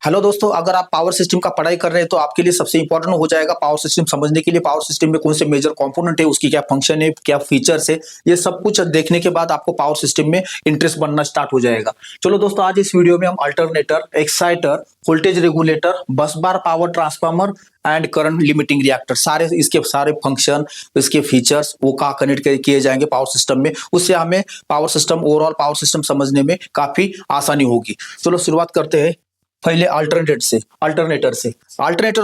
Hello दोस्तों, अगर आप पावर सिस्टम का पढ़ाई कर रहे हैं तो आपके लिए सबसे इंपॉर्टेंट हो जाएगा पावर सिस्टम समझने के लिए। पावर सिस्टम में कौन से मेजर कंपोनेंट है, उसकी क्या फंक्शन है, क्या फीचर्स है, ये सब कुछ देखने के बाद आपको पावर सिस्टम में इंटरेस्ट बनना स्टार्ट हो जाएगा। चलो दोस्तों, आज इस वीडियो में हम alternator, exciter, voltage regulator, bus bar, power transformer and current limiting reactor, सारे इसके सारे फंक्शन, इसके फीचर्स वो कहाँ कनेक्ट किए जाएंगे पावर सिस्टम में, उससे हमें power system, overall power system समझने में काफी आसानी होगी। चलो शुरुआत करते हैं पहले अल्टरनेटर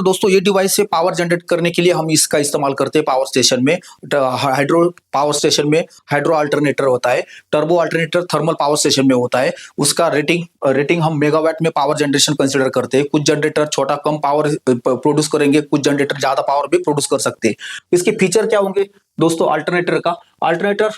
दोस्तों, ये डिवाइस से पावर जनरेट करने के लिए हम इसका इस्तेमाल करते हैं पावर स्टेशन में। हाइड्रो पावर स्टेशन में हाइड्रो अल्टरनेटर होता है, turbo alternator thermal power station में होता है। उसका रेटिंग हम मेगावाट में पावर जनरेशन कंसीडर करते हैं। कुछ जनरेटर छोटा कम पावर प्रोड्यूस करेंगे, कुछ जनरेटर ज्यादा पावर भी प्रोड्यूस कर सकते हैं। इसके फीचर क्या होंगे दोस्तों अल्टरनेटर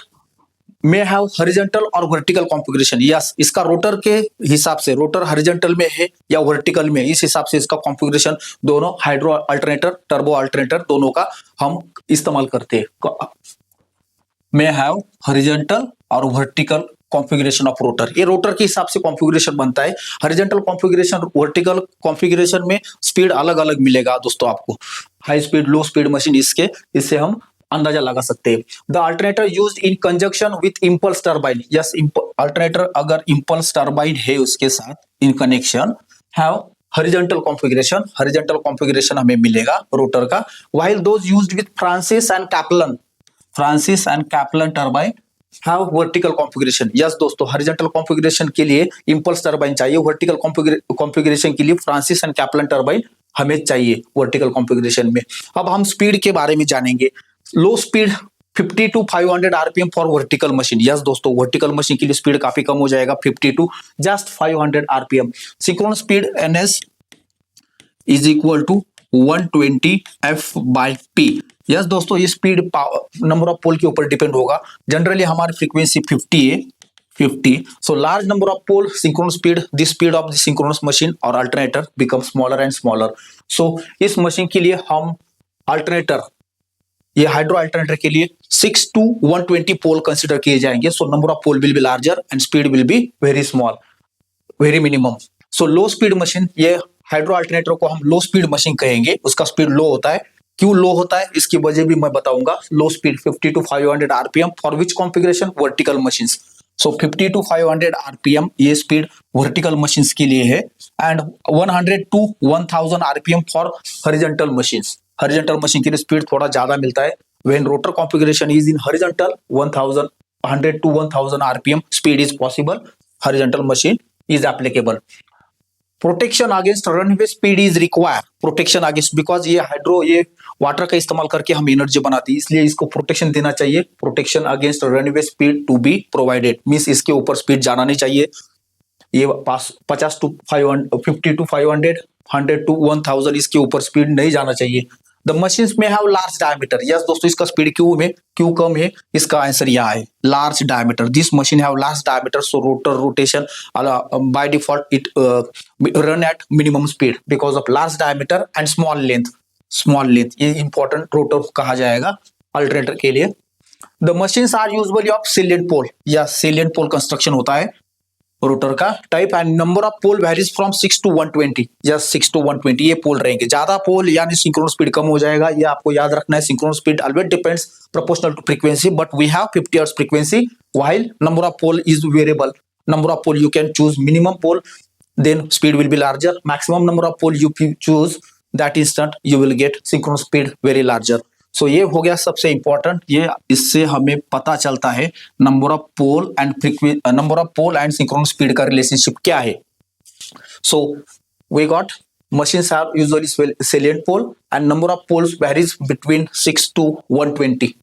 में हैव हॉरिजॉन्टल और वर्टिकल कॉन्फ़िगरेशन। यस, इसका रोटर के हिसाब से, रोटर हॉरिजॉन्टल में है या वर्टिकल में, इस हिसाब से इसका कॉन्फ़िगरेशन दोनों हाइड्रो अल्टरनेटर, टर्बो अल्टरनेटर दोनों का हम इस्तेमाल करते हैं। में हैव हॉरिजॉन्टल और वर्टिकल कॉन्फ़िगरेशन ऑफ रोटर, ये रोटर के हिसाब से कॉन्फ़िगरेशन बनता है। हॉरिजॉन्टल कॉन्फ़िगरेशन, वर्टिकल कॉन्फ़िगरेशन में स्पीड अलग अलग मिलेगा दोस्तों आपको, हाई स्पीड, लो स्पीड मशीन, इससे हम अंदाजा लगा सकते हैं। The alternator used in conjunction with impulse turbine. Yes, alternator अगर इंपल्स टर्बाइन है उसके साथ in connection, have horizontal configuration हमें मिलेगा रोटर का। While those used with Francis and कैपलन turbine have vertical configuration. Yes दोस्तों, हॉरिजॉन्टल कॉन्फ़िगरेशन के लिए इंपल्स टर्बाइन चाहिए, वर्टिकल कॉन्फ़िगरेशन के लिए फ्रांसिस एंड कैपलन टर्बाइन हमें चाहिए वर्टिकल कॉन्फ़िगरेशन में। अब हम स्पीड के बारे में जानेंगे। Low speed 50 to 500 RPM for vertical machine. Yes दोस्तों, वर्टिकल मशीन के लिए स्पीड काफी कम हो जाएगा, 50 to just 500 RPM. Synchronous speed NS is equal to 120 F by P. Yes दोस्तों, ये स्पीड नंबर ऑफ पोल के ऊपर डिपेंड होगा। जनरली हमारी फ्रीक्वेंसी 50 है, 50। So large number of pole, synchronous speed, the speed of the synchronous machine और alternator becomes smaller and smaller. So इस machine के लिए हम अल्टरनेटर, ये हाइड्रो अल्टरनेटर के लिए 6 to 120 पोल कंसिडर किए जाएंगे। So number of pole will be larger and speed will be very small, very minimum. So low speed machine, ये हाइड्रो अल्टरनेटर को हम लो स्पीड मशीन कहेंगे, उसका स्पीड लो होता है। क्यों लो होता है इसकी वजह भी मैं बताऊंगा। लो speed 50 to 500 RPM for which configuration, vertical machines. So 50 to 500 RPM ये स्पीड वर्टिकल मशीन्स के लिए है, and 100 to 1000 RPM for horizontal machines. Horizontal machine के लिए स्पीड थोड़ा ज्यादा मिलता है। When rotor configuration is in horizontal, 100 to 1000 RPM speed is possible, horizontal machine is applicable. Protection against runaway speed is require. Protection against, because ये hydro, ये water का इस्तेमाल करके हम एनर्जी बनाती है, इसलिए इसको प्रोटेक्शन देना चाहिए। Protection against runaway speed to be provided, means इसके ऊपर स्पीड जाना नहीं चाहिए। ये 50 to 500, 50 to 500, 100 to 1000 इसके ऊपर स्पीड नहीं जाना चाहिए। द मशीन्स में हैव लार्ज डायमीटर। यस दोस्तों, इसका स्पीड क्यों कम है, इसका आंसर यहाँ है large diameter. This machine have large diameter, so rotor rotation by default it run at minimum speed because of large diameter and small length. ये important rotor कहा जाएगा अल्टरनेटर के लिए। The machines are usually of salient pole, या salient pole construction होता है rotor का। Type and number of pole varies from 6 to 120। या 6 to 120 ये पोल रहेंगे। ज्यादा पोल यानी सिंक्रोनस स्पीड कम हो जाएगा, ये आपको याद रखना है। Synchronous speed always depends proportional to frequency, but we have 50 hertz frequency, while number of pole is variable. Number of pole you can choose minimum pole, then speed will be larger. Maximum number of pole you choose, that instant you will get synchronous speed very larger. So ये हो गया सबसे important. ये इससे हमें पता चलता है number of pole and synchronous speed का रिलेशनशिप क्या है। So we got machines are usually salient pole and number of poles varies between 6 to 120.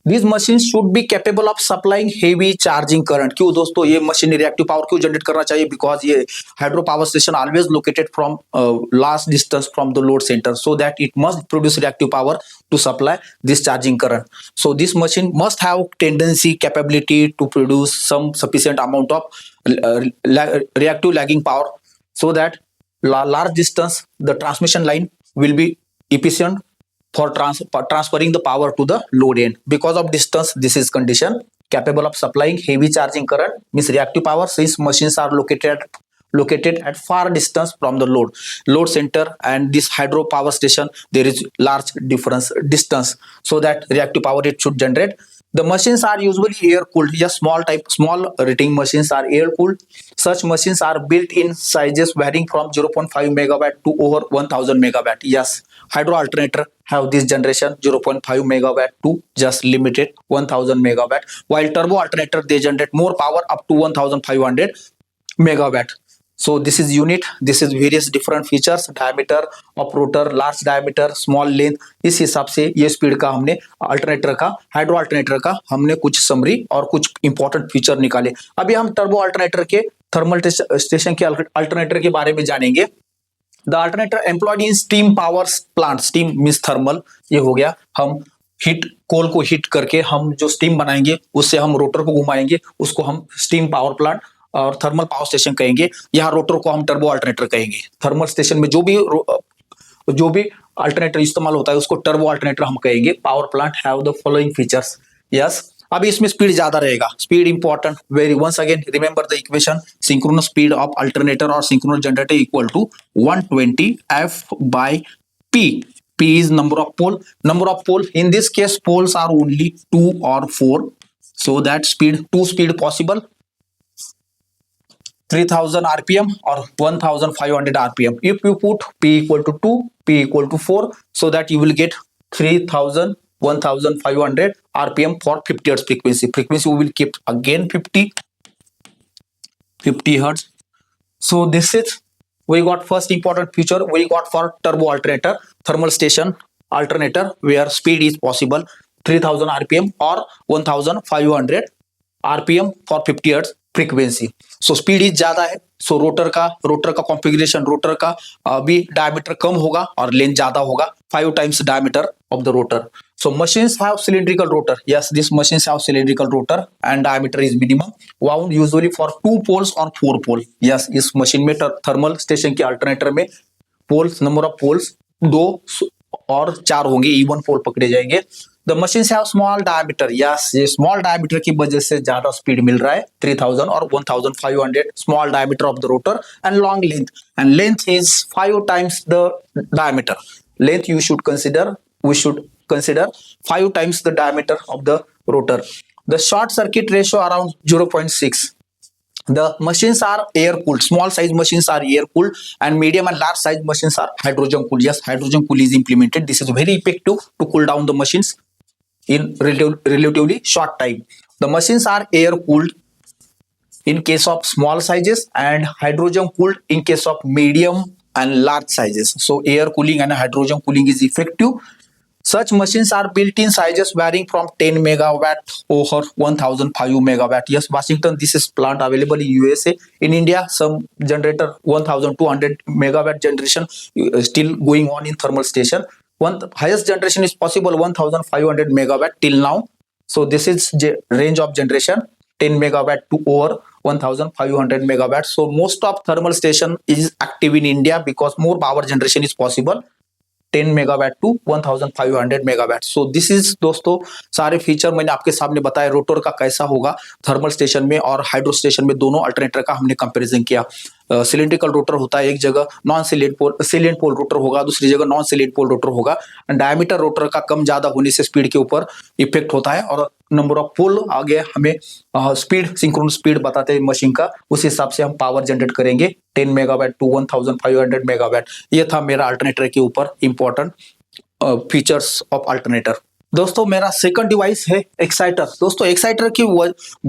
These machines should be capable of supplying heavy charging current. क्यों दोस्तों, ये machine reactive power क्यों generate करना चाहिए? Because ये hydro power station always located from last distance from the load centre, so that it must produce reactive power to supply this charging current. So this machine must have capability to produce some sufficient amount of reactive lagging power, so that large distance the transmission line will be efficient for transferring the power to the load end. Because of distance, this is condition capable of supplying heavy charging current, means reactive power. Since machines are located at located at far distance from the load center, and this hydropower station there is large difference distance, so that reactive power it should generate. The machines are usually air cooled. Yes, small rating machines are air cooled. Such machines are built in sizes varying from 0.5 megawatt to over 1000 megawatt. Yes, hydro alternator have this generation 0.5 megawatt to just limited 1000 megawatt, while turbo alternator they generate more power up to 1500 megawatt. So this is unit, this is various different features, diameter of rotor, large diameter, small length, इस हिसाब से ये speed का हमने alternator का, hydro alternator का हमने कुछ समरी और कुछ इंपॉर्टेंट फीचर निकाले। अभी हम टर्बो अल्टरनेटर के थर्मल स्टेशन के अल्टरनेटर के बारे में जानेंगे। The alternator employed in steam power plant, steam means thermal, ये हो गया, हम हीट कोल को हीट करके हम जो स्टीम बनाएंगे उससे हम रोटर को घुमाएंगे, उसको हम स्टीम पावर प्लांट और थर्मल पावर स्टेशन कहेंगे। यहाँ रोटर को हम टर्बो अल्टरनेटर कहेंगे। थर्मल स्टेशन में जो भी अल्टरनेटर इस्तेमाल होता है उसको टर्बो अल्टरनेटर हम कहेंगे। Power plant have the following features. Yes, अभी इसमें स्पीड ज्यादा रहेगा, speed important, very once again remember the equation, synchronous speed of alternator और synchronous generator equal to 120 F by P. P is number of pole. Number of pole, in this case poles are only 2 or 4, so that two speed possible, 3000 rpm or 1500 rpm. If you put P equal to 2, P equal to 4, so that you will get 3000 1500 rpm for 50 hertz frequency. Frequency we will keep again 50 hertz. So this is, we got first important feature we got for turbo alternator, thermal station alternator, where speed is possible 3000 rpm or 1500 rpm for 50 hertz frequency. So speed is ज्यादा है, सो rotor का configuration, rotor का भी diameter कम होगा और length ज्यादा होगा, 5 times diameter of the rotor. So machines have cylindrical rotor. Yes, this machines have cylindrical rotor and diameter is minimum, wound usually for 2 poles और 4 pole। यस, इस machine में thermal station के alternator में poles, number of poles 2 और 4 होंगे, even पोल पकड़े जाएंगे। The machines have small diameter. Yes, ये स्मॉल डायमीटर की वजह से ज्यादा स्पीड मिल रहा है, 3000 और 1500 small diameter of the rotor, and long length, and length is 5 times the diameter. Length we should consider 5 times the diameter of the rotor. The short circuit ratio around 0.6. The machines are air cooled. Small size machines are air cooled, and medium and large size machines are hydrogen cooled. Yes, hydrogen cool is implemented. This is very effective to cool down the machines in relatively short time. The machines are air cooled in case of small sizes and hydrogen cooled in case of medium and large sizes. So air cooling and hydrogen cooling is effective. Such machines are built in sizes varying from 10 megawatt over 1005 megawatt. Yes, Washington, this is plant available in USA. In India, some generator 1200 megawatt generation still going on in thermal station. One highest generation is possible 1500 megawatt till now. So this is range of generation 10 megawatt to over 1500 megawatt. So most of thermal station is active in India because more power generation is possible 10 megawatt to 1500 megawatt. So this is दोस्तों सारे feature मैंने आपके सामने बताया, rotor का कैसा होगा thermal station में और हाइड्रो स्टेशन में, दोनों अल्टरनेटर का हमने कंपैरिजन किया। सिलिंड्रिकल रोटर होता है, एक जगह नॉन सिलेंट पोल रोटर होगा, दूसरी जगह नॉन सिलेंट पोल रोटर होगा। डायमीटर रोटर का कम ज्यादा होने से स्पीड के ऊपर इफेक्ट होता है, और नंबर ऑफ पोल आगे हमें स्पीड, सिंक्रोनस स्पीड बताते हैं मशीन का, उस हिसाब से हम पावर जनरेट करेंगे 10 मेगावाट टू 1500 मेगावाट। ये था मेरा अल्टरनेटर के ऊपर इंपॉर्टेंट फीचर्स ऑफ अल्टरनेटर। दोस्तों मेरा सेकंड डिवाइस है एक्साइटर। दोस्तों एक्साइटर की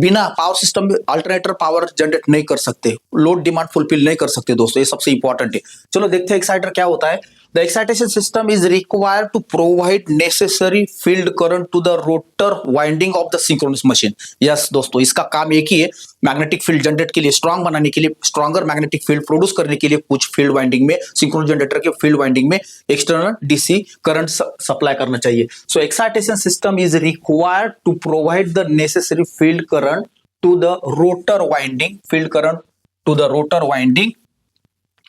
बिना पावर सिस्टम में अल्टरनेटर पावर जनरेट नहीं कर सकते, लोड डिमांड फुलफिल नहीं कर सकते दोस्तों, ये सबसे इंपॉर्टेंट है। चलो देखते हैं एक्साइटर क्या होता है। The excitation system is required to provide necessary field current to the rotor winding of the synchronous machine. Yes दोस्तों, इसका काम एक ही है, मैग्नेटिक फील्ड जनरेट के लिए, स्ट्रॉन्ग बनाने के लिए, स्ट्रॉन्गर मैग्नेटिक फील्ड प्रोड्यूस करने के लिए कुछ फील्ड वाइंडिंग में, सिंक्रोनस जनरेटर के फील्ड वाइंडिंग में एक्सटर्नल डीसी करंट सप्लाई करना चाहिए। So excitation system is required to provide the necessary field current to the rotor winding, field current to the rotor winding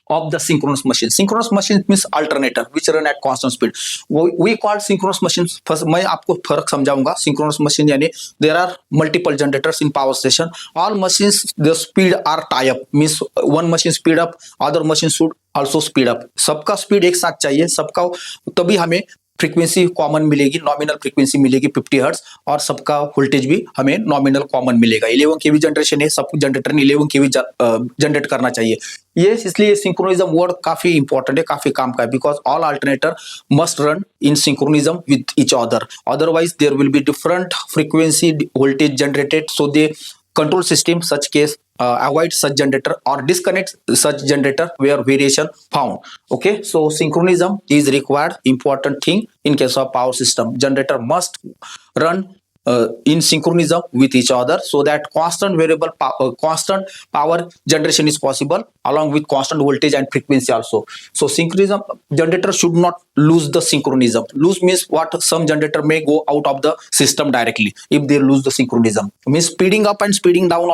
of the synchronous machine. Synchronous machine means alternator which run at constant speed. We call synchronous machines. First मैं आपको फर्क समझाऊंगा. Synchronous machine यानी there are multiple generators in power station. All machines the speed are tie up means one machine speed up, other machine should also speed up. सबका speed एक साथ चाहिए, सबका तभी हमें फ्रीक्वेंसी कॉमन मिलेगी, नॉमिनल फ्रीक्वेंसी मिलेगी 50 हर्ट्ज और सबका वोल्टेज भी हमें नॉमिनल कॉमन मिलेगा. 11 केवी जनरेशन है, सब जनरेटर ने 11 केवी जनरेट करना चाहिए. ये इसलिए सिंक्रोनिज्म वर्ड काफी इंपॉर्टेंट है, काफी काम का है, because all alternator must run in synchronism with each other, otherwise there will be different frequency voltage generated. So they control system such case avoid such generator or disconnect such generator where variation found. Okay, so synchronism is required, important thing in case of power system. Generator must run in synchronism with each other so that constant power generation is possible along with constant voltage and frequency also. So synchronism generator should not lose the synchronism. Lose means what? Some generator may go out of the system directly if they lose the synchronism. Means speeding up and speeding down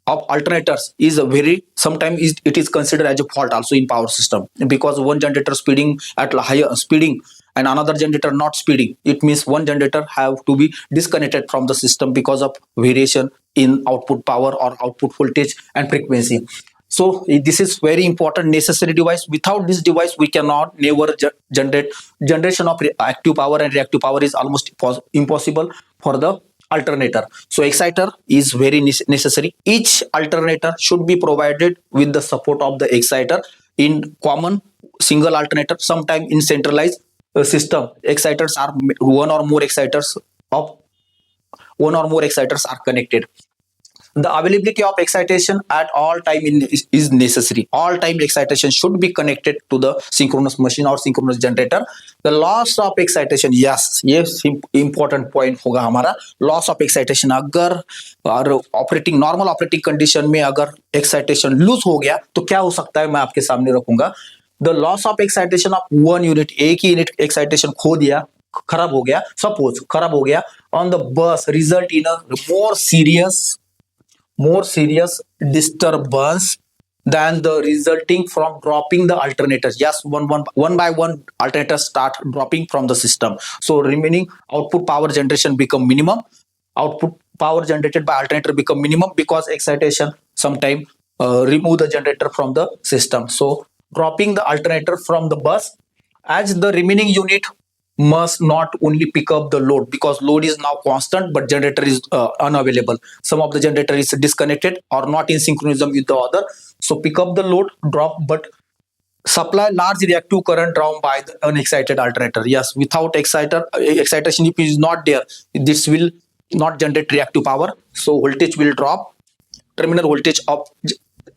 of alternators is a very sometimes it is considered as a fault also in power system, because one generator speeding at higher speeding and another generator not speeding, it means one generator have to be disconnected from the system because of variation in output power or output voltage and frequency. So this is very important necessary device. Without this device we cannot never generate. Generation of active power and reactive power is almost impossible for the alternator. So exciter is very necessary. Each alternator should be provided with the support of the exciter. In common single alternator, sometime in centralized system, exciters are one or more exciters are connected. The availability of excitation at all time is necessary. All time excitation should be connected to the synchronous machine or synchronous generator. The loss of excitation, yes, ये important point होगा हमारा. Loss of excitation, अगर normal operating condition में अगर excitation loose हो गया तो क्या हो सकता है, मैं आपके सामने रखूंगा. The loss of excitation of one unit, एक ही यूनिट एक्साइटेशन खो दिया, खराब हो गया, सपोज खराब हो गया on the bus, result in a more serious disturbance than the resulting from dropping the alternators. Yes, one by one alternators start dropping from the system. So remaining output power generation become minimum. Output power generated by alternator become minimum because excitation sometime remove the generator from the system. So dropping the alternator from the bus, as the remaining unit must not only pick up the load, because load is now constant but generator is unavailable. Some of the generator is disconnected or not in synchronism with the other. So pick up the load, drop, but supply large reactive current drawn by the unexcited alternator. Yes, without excitation if is not there, this will not generate reactive power. So voltage will drop, terminal voltage of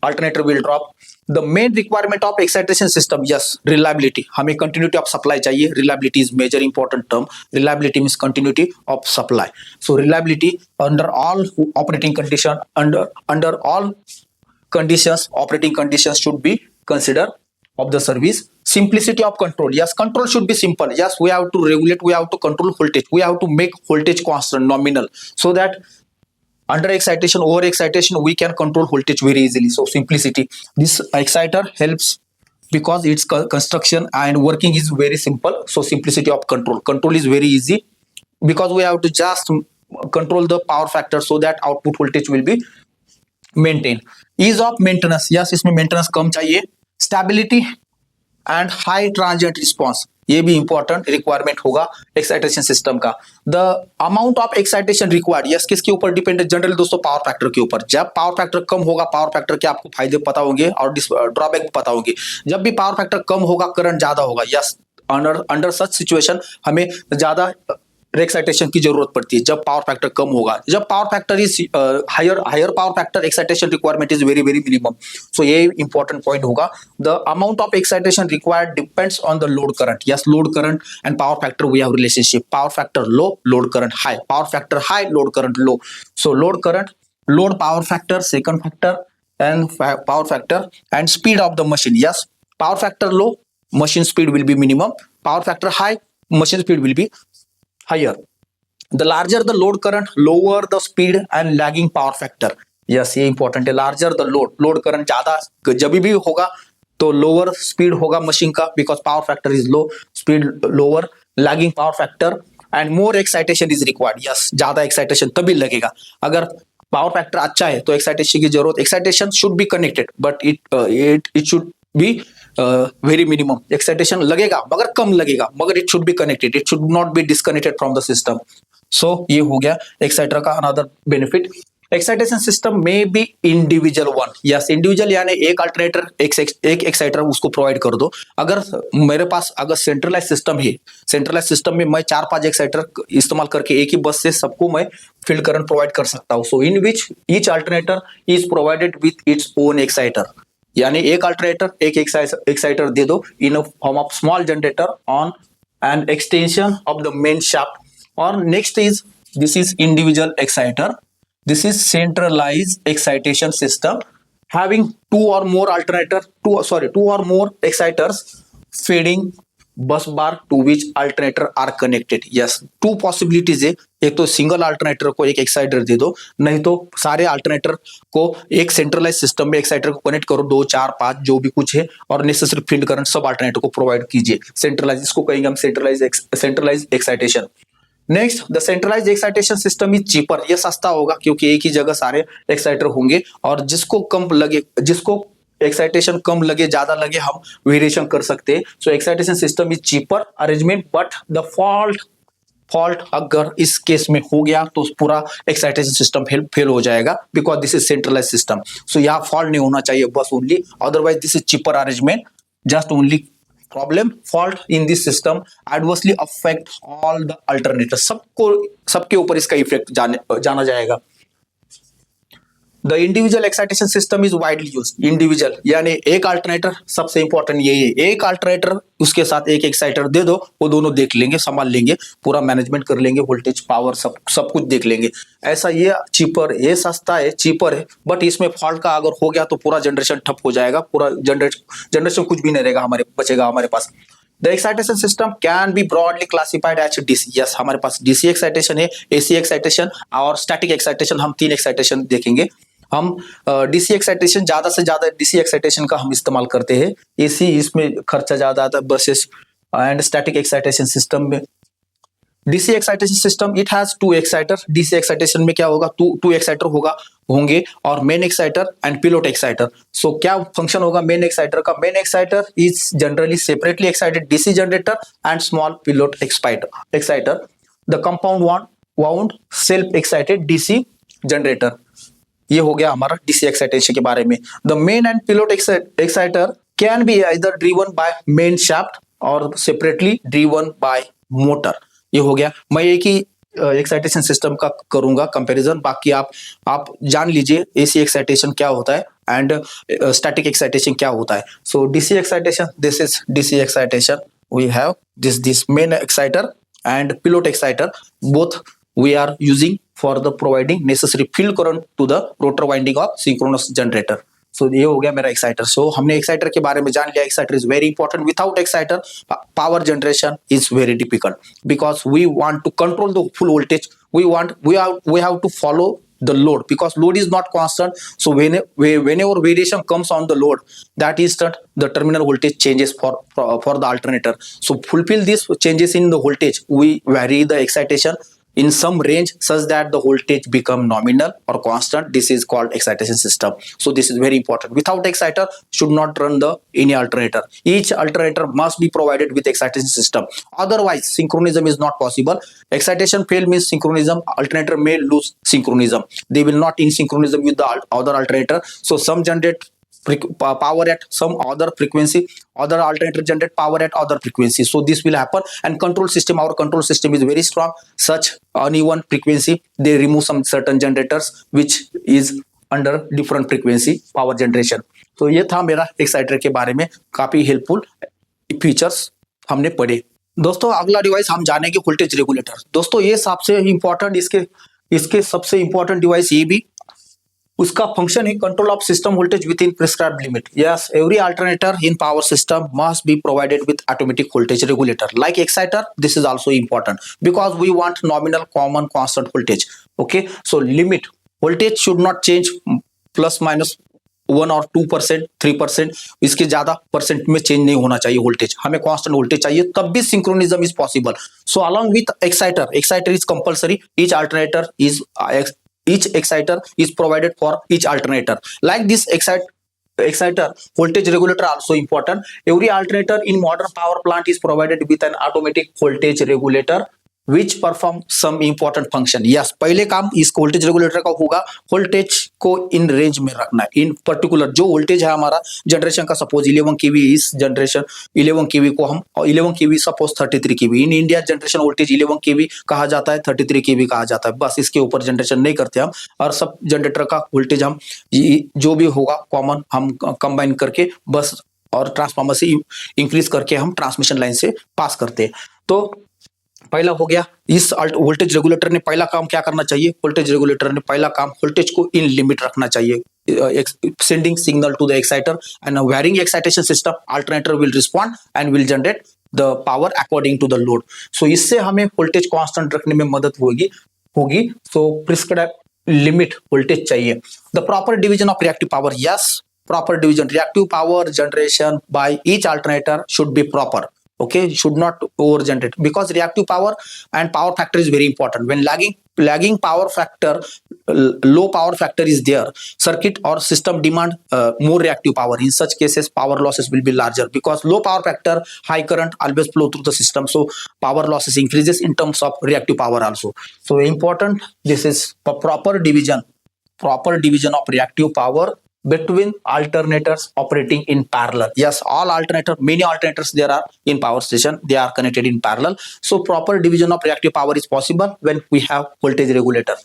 alternator will drop. The main requirement of excitation system, yes, reliability. हमें continuity of supply चाहिए. Reliability is major important term. Reliability means continuity of supply. So reliability under all operating condition, under all conditions, operating conditions should be considered of the service. Simplicity of control. Yes, control should be simple. Yes, we have to regulate, we have to control voltage, we have to make voltage constant, nominal, so that under excitation, over excitation, we can control voltage very easily. So simplicity. This exciter helps because its construction and working is very simple. So simplicity of control. Control is very easy because we have to just control the power factor so that output voltage will be maintained. Ease of maintenance. Yes, इसमें maintenance कम चाहिए. Stability and high transient response, ये भी important requirement होगा excitation system का. The amount of excitation required, yes, किसके ऊपर depend है? Generally दोस्तों पावर फैक्टर के ऊपर. जब पावर फैक्टर कम होगा, पावर फैक्टर के आपको फायदे पता होंगे और ड्रॉबैक भी पता होंगे. जब भी पावर फैक्टर कम होगा, करंट ज्यादा होगा. यस, अंडर सच सिचुएशन हमें ज्यादा एक्साइटेशन की जरूरत पड़ती है जब पावर फैक्टर कम होगा. जब power factor is higher power factor, excitation requirement is very very minimum. So ये इंपॉर्टेंट पॉइंट होगा. The amount of excitation required depends on the load current. Yes, load current and power factor we have relationship. Power factor low, load current high. Power factor high, load current low. So load current, load power factor, second factor and power factor and speed of the machine. Yes, power factor low, machine speed will be minimum. Power factor high, machine speed will be higher. The larger the load current, lower the speed and lagging power factor. Yes, ये important है। Larger the load current ज्यादा जब भी होगा तो lower speed होगा machine का, because power factor is low, speed lower, lagging power factor and more excitation is required. Yes, ज्यादा एक्साइटेशन तभी लगेगा। अगर पावर फैक्टर अच्छा है तो एक्साइटेशन की जरूरत, excitation should be connected but it should be very minimum. Excitation लगेगा मगर कम लगेगा, मगर it should be connected, it should not be disconnected from the system. So ये हो गया एक्साइटर का another benefit. Excitation system may be individual one. Yes, individual यानी एक अल्टरनेटर एक एक्साइटर उसको प्रोवाइड कर दो। अगर मेरे पास अगर सेंट्रलाइज सिस्टम है, सेंट्रलाइज सिस्टम में मैं 4-5 एक्साइटर इस्तेमाल करके एक ही बस से सबको मैं फील्ड करंट प्रोवाइड कर सकता हूँ। So in which each alternator is provided with its own exciter, यानी एक अल्टरनेटर एक एक्साइटर दे दो in form of small generator on an extension of the main shaft. और next is this is individual exciter. This is centralized excitation system having two or more exciters feeding bus bar to which alternator are connected. Yes, two possibilities है। एक तो single alternator को एक exciter दे दो, नहीं तो सारे अल्टरनेटर को एक सेंट्रलाइज सिस्टम में एक्साइटर को कनेक्ट करो, 2, 4, 5 जो भी कुछ है, और नेसेसरी फील्ड करंट सब अल्टरनेटर को प्रोवाइड कीजिए। सेंट्रलाइज, इसको कहेंगे हम centralise excitation. Next, the centralise excitation system is cheaper. ये सस्ता होगा क्योंकि एक ही जगह सारे एक्साइटर होंगे, और जिसको कम लगे, जिसको एक्साइटेशन कम लगे ज्यादा लगे, हम वेरिएशन कर सकते हैं। So excitation system is cheaper arrangement, but the fault अगर इस केस में हो गया तो पूरा एक्साइटेशन सिस्टम फेल हो जाएगा, because this is centralize system. So यहाँ फॉल्ट नहीं होना चाहिए बस only, otherwise this is cheaper arrangement, just only problem fault in this system adversely affect all the alternator. सबके ऊपर इसका इफेक्ट जाना जाएगा। The individual excitation system is widely use. Individual यानी एक अल्टरनेटर, सबसे इंपॉर्टेंट यही है, एक अल्टरनेटर उसके साथ एक एक्साइटर दे दो, वो दोनों देख लेंगे, संभाल लेंगे, पूरा मैनेजमेंट कर लेंगे, वोल्टेज पावर सब कुछ देख लेंगे। ऐसा ये चीपर, ये सस्ता है, चीपर है, बट इसमें फॉल्ट का अगर हो गया तो पूरा जनरेशन ठप हो जाएगा, पूरा जनरेशन कुछ भी नहीं रहेगा बचेगा हमारे पास। The excitation system can be broadly classified as DC. Yes, हमारे पास DC एक्साइटेशन है, AC एक्साइटेशन और स्टैटिक एक्साइटेशन। हम 3 एक्साइटेशन देखेंगे। हम DC एक्साइटेशन, ज्यादा से ज्यादा DC एक्साइटेशन का हम इस्तेमाल करते हैं। AC इसमें खर्चा ज्यादा आता है buses and static excitation system में। DC excitation system it has 2 exciter. DC excitation में क्या होगा, 2 एक्साइटर होंगे और main exciter and pilot exciter. So क्या फंक्शन होगा मेन एक्साइटर का? Main exciter is generally separately excited DC generator and small pilot exciter. The compound wound self excited DC generator. ये हो गया हमारा DC एक्साइटेशन के बारे में। The main and pilot exciter can be either driven by main shaft और separately driven by motor. ये हो गया। मैं एक ही एक्साइटेशन सिस्टम का करूंगा कंपैरिजन, बाकी आप जान लीजिए AC एक्साइटेशन क्या होता है एंड स्टैटिक एक्साइटेशन क्या होता है। So DC excitation, this is DC excitation, we have this main exciter and pilot exciter, both we are using for the providing necessary field current to the rotor winding of synchronous generator. So ये हो गया मेरा exciter. सो हमने exciter के बारे में जान लिया। Exciter is very important. Without exciter power generation is very difficult, because we want to control the full voltage, we have to follow the load, because load is not constant. So whenever variation comes on the load, that is that the terminal voltage changes for the alternator. So fulfill these changes in the voltage, we vary the excitation in some range such that the voltage become nominal or constant. This is called excitation system. So this is very important. Without exciter should not run the any alternator. Each alternator must be provided with excitation system, otherwise synchronism is not possible. Excitation fail means synchronism, alternator may lose synchronism, they will not in synchronism with the other alternator. So some generate power at some other frequency, other alternator generate power at other frequency. So this will happen. And control system, our control system is very strong. Such uneven frequency, they remove some certain generators which is under different frequency power generation. तो ये था मेरा exciter के बारे में, काफी helpful features हमने पढ़े। दोस्तों अगला डिवाइस हम जानेंगे वोल्टेज रेगुलेटर। दोस्तों ये सबसे इंपॉर्टेंट, इसके सबसे इंपॉर्टेंट डिवाइस ये भी, उसका फंक्शन है control of system voltage with in prescribed limit. Yes, every alternator in power system must be provided with automatic voltage regulator like exciter. This is also important because we want nominal common constant voltage. Okay, so limit voltage should not change plus minus 1 और 2%, 3%, इसके ज्यादा percent में change नहीं होना चाहिए voltage, हमें constant voltage चाहिए, तब भी synchronism is possible. So along with exciter is compulsory, each exciter is provided for each alternator. Like this exciter voltage regulator also important. Every alternator in modern power plant is provided with an automatic voltage regulator which perform some important function. Yes, पहले काम इस voltage regulator का होगा voltage को in range में रखना, इन particular जो voltage है हमारा जनरेशन का, सपोज 11 केवी, इस जनरेशन 11 केवी को हम 11 KV suppose 33 KV, in India generation voltage 11 KV कहा जाता है, 33 केवी कहा जाता है, बस इसके ऊपर जनरेशन नहीं करते हम, और सब जनरेटर का वोल्टेज हम जो भी होगा कॉमन हम कंबाइन करके बस और ट्रांसफार्मर से इंक्रीज करके हम ट्रांसमिशन लाइन से पास करते हैं। तो पहला हो गया, इस वोल्टेज रेगुलेटर ने पहला काम क्या करना चाहिए, वोल्टेज रेगुलेटर ने पहला काम वोल्टेज को इन लिमिट रखना चाहिए, sending signal to the exciter and varying excitation system alternator will respond and will generate the power according to the load. So इससे हमें वोल्टेज कांस्टेंट रखने में मदद होगी। सो प्रिस्क्राइब लिमिट वोल्टेज चाहिए। The proper division of reactive power, yes proper division, reactive power generation by each alternator should be proper, okay, should not over generate, because reactive power and power factor is very important. When lagging power factor, low power factor is there, circuit or system demand more reactive power. In such cases power losses will be larger, because low power factor, high current always flow through the system, so power losses increases in terms of reactive power also. So important, this is proper division of reactive power between alternators operating in parallel. Yes, many alternators there are in power station, they are connected in parallel. So proper division of reactive power is possible when we have voltage regulator.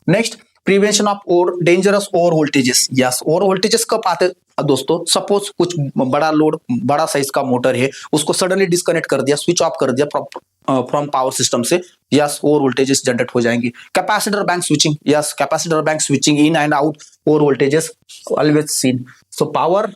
Next, prevention of dangerous over voltages. Yes, over voltages कब आते दोस्तों, suppose कुछ बड़ा load, बड़ा size का motor है, उसको suddenly disconnect कर दिया, स्विच ऑफ कर दिया फ्रॉम पावर सिस्टम से, यस ओवर वोल्टेजेस जनरेट हो जाएंगी। Capacitor bank switching, yes capacitor bank switching in and out, over voltages always seen. So power,